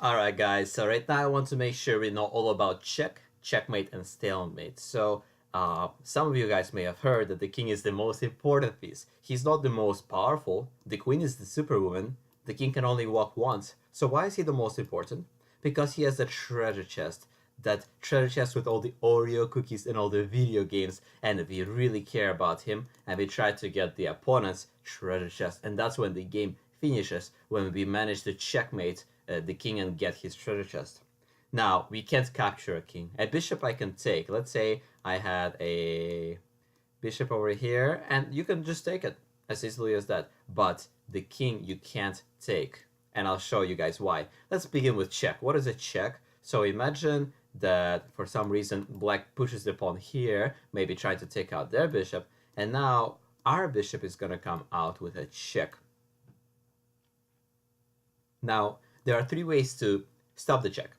Alright guys, so right now I want to make sure we know all about checkmate, and stalemate. So some of you guys may have heard that the king is the most important piece. He's not the most powerful, the queen is the superwoman, the king can only walk once. So why is he the most important? Because he has a treasure chest. That treasure chest with all the Oreo cookies and all the video games, and we really care about him, and we try to get the opponent's treasure chest, and that's when the game finishes, when we manage to checkmate the king and get his treasure chest. Now, we can't capture a king. A bishop I can take. Let's say I had a bishop over here, and you can just take it as easily as that. But the king you can't take, and I'll show you guys why. Let's begin with check. What is a check? So imagine that for some reason black pushes the pawn here, maybe trying to take out their bishop, and now our bishop is gonna come out with a check. Now, there are three ways to stop the check.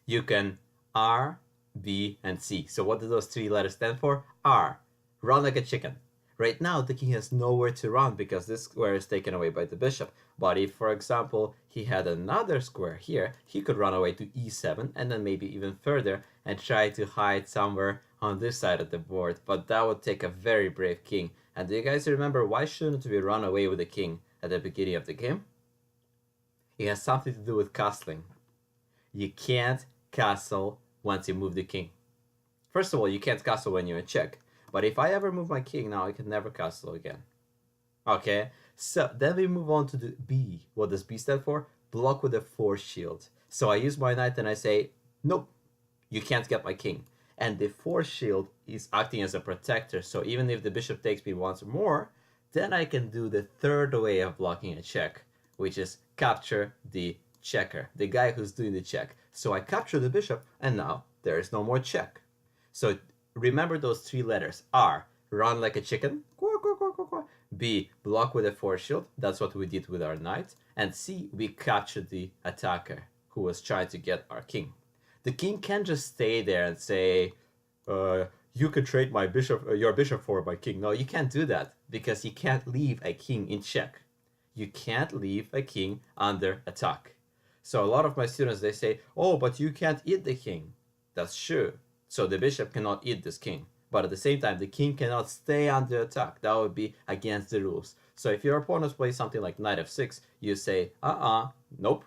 You can R, B, and C. So what do those three letters stand for? R, run like a chicken. Right now, the king has nowhere to run because this square is taken away by the bishop. But if, for example, he had another square here, he could run away to E7 and then maybe even further and try to hide somewhere on this side of the board. But that would take a very brave king. And do you guys remember, why shouldn't we run away with the king at the beginning of the game? It has something to do with castling. You can't castle once you move the king. First of all, you can't castle when you're in check. But if I ever move my king, now I can never castle again. Okay, so then we move on to the B. What does B stand for? Block with a force shield. So I use my knight and I say, nope, you can't get my king. And the force shield is acting as a protector. So even if the bishop takes me once more, then I can do the third way of blocking a check, which is capture the checker, the guy who's doing the check. So I capture the bishop, and now there is no more check. So remember those three letters. R, run like a chicken. B, block with a force shield. That's what we did with our knight. And C, we captured the attacker who was trying to get our king. The king can't just stay there and say, you could trade my bishop, your bishop for my king. No, you can't do that because you can't leave a king in check. You can't leave a king under attack. So a lot of my students, they say, oh, but you can't eat the king. That's true. So the bishop cannot eat this king. But at the same time, the king cannot stay under attack. That would be against the rules. So if your opponent plays something like knight f6, you say, nope.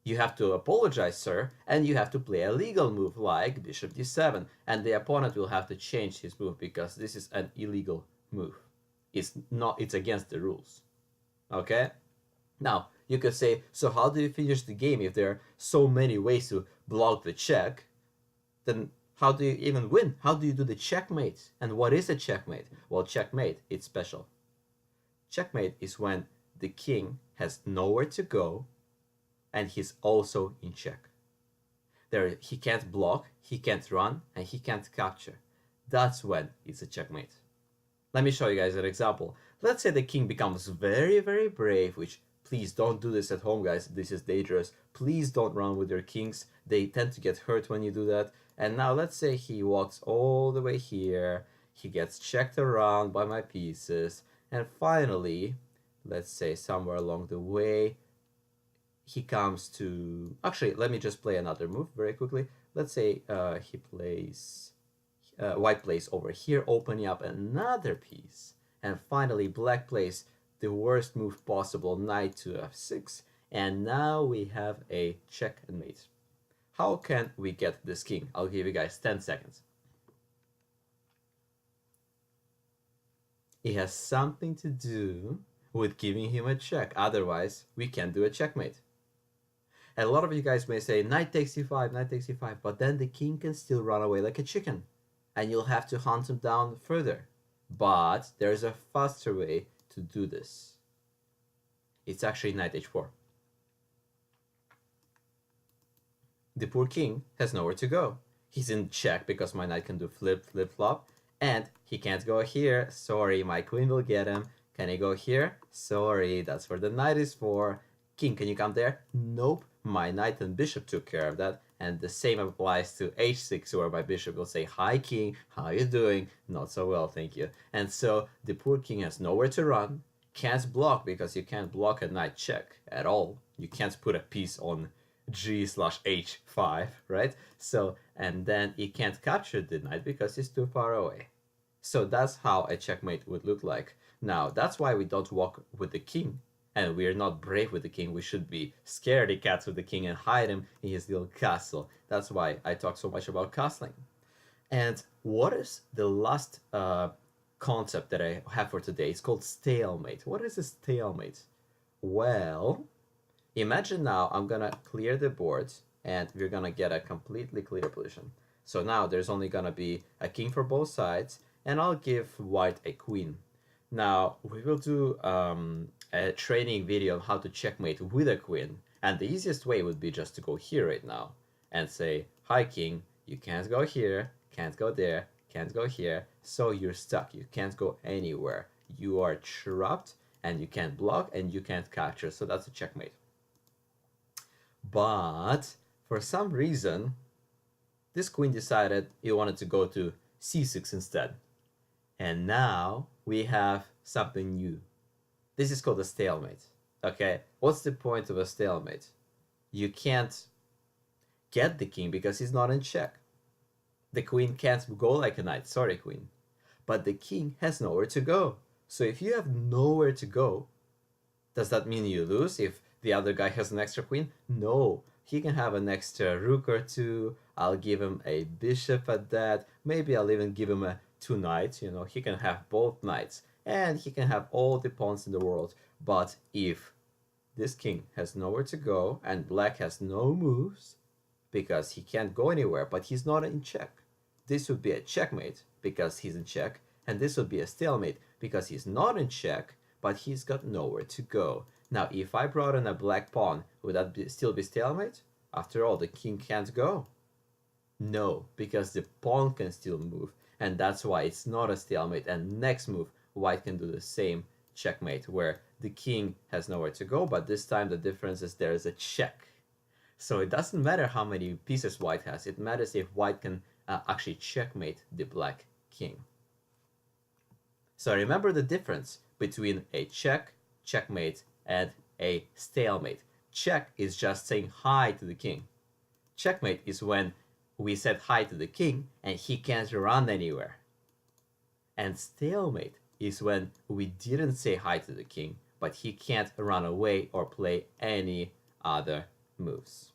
You have to apologize, sir, and you have to play a legal move like bishop d7. And the opponent will have to change his move because this is an illegal move. It's against the rules. Okay? Now, you could say, so how do you finish the game if there are so many ways to block the check? Then how do you even win? How do you do the checkmate? And what is a checkmate? Well, checkmate, it's special. Checkmate is when the king has nowhere to go and he's also in check. He can't block, he can't run, and he can't capture. That's when it's a checkmate. Let me show you guys an example. Let's say the king becomes very, very brave, which please don't do this at home, guys. This is dangerous. Please don't run with your kings. They tend to get hurt when you do that. And now let's say he walks all the way here. He gets checked around by my pieces. And finally, let's say somewhere along the way, he comes to... Actually, let me just play another move very quickly. Let's say he plays... white plays over here, opening up another piece. And finally, black plays the worst move possible, knight to f6. And now we have a checkmate. How can we get this king? I'll give you guys 10 seconds. It has something to do with giving him a check. Otherwise, we can't do a checkmate. And a lot of you guys may say, knight takes e5, knight takes e5. But then the king can still run away like a chicken. And you'll have to hunt him down further. But there's a faster way to do this. It's actually knight h4. The poor king has nowhere to go. He's in check because my knight can do flip, flip, flop. And he can't go here. Sorry, my queen will get him. Can he go here? Sorry, that's where the knight is for. King, can you come there? Nope. My knight and bishop took care of that. And the same applies to h6, where my bishop will say, hi king, how you doing? Not so well, thank you. And so the poor king has nowhere to run, can't block because you can't block a knight check at all. You can't put a piece on g/h5, right? So, and then he can't capture the knight because he's too far away. So that's how a checkmate would look like. Now, that's why we don't walk with the king, and we're not brave with the king. We should be scaredy cats with the king and hide him in his little castle. That's why I talk so much about castling. And what is the last concept that I have for today? It's called stalemate. What is a stalemate? Well, imagine now I'm gonna clear the board and we're gonna get a completely clear position. So now there's only gonna be a king for both sides, and I'll give white a queen. Now we will do a training video on how to checkmate with a queen, and the easiest way would be just to go here right now and say, hi king, you can't go here, can't go there, can't go here, so you're stuck, you can't go anywhere, you are trapped, and you can't block and you can't capture, so that's a checkmate. But for some reason, this queen decided it wanted to go to c6 instead. And now we have something new. This is called a stalemate. Okay, what's the point of a stalemate? You can't get the king because he's not in check. The queen can't go like a knight, sorry queen. But the king has nowhere to go. So if you have nowhere to go, does that mean you lose if the other guy has an extra queen? No, he can have an extra rook or two. I'll give him a bishop at that. Maybe I'll even give him a two knights. You know, he can have both knights and he can have all the pawns in the world. But if this king has nowhere to go and black has no moves because he can't go anywhere, but he's not in check, this would be a checkmate because he's in check, and this would be a stalemate because he's not in check, but he's got nowhere to go. Now, if I brought in a black pawn, would that still be stalemate? After all, the king can't go. No, because the pawn can still move, and that's why it's not a stalemate. And next move, white can do the same checkmate, where the king has nowhere to go, but this time the difference is there is a check. So it doesn't matter how many pieces white has, it matters if white can actually checkmate the black king. So remember the difference between a check, checkmate, and a stalemate. Check is just saying hi to the king. Checkmate is when we said hi to the king and he can't run anywhere. And stalemate is when we didn't say hi to the king, but he can't run away or play any other moves.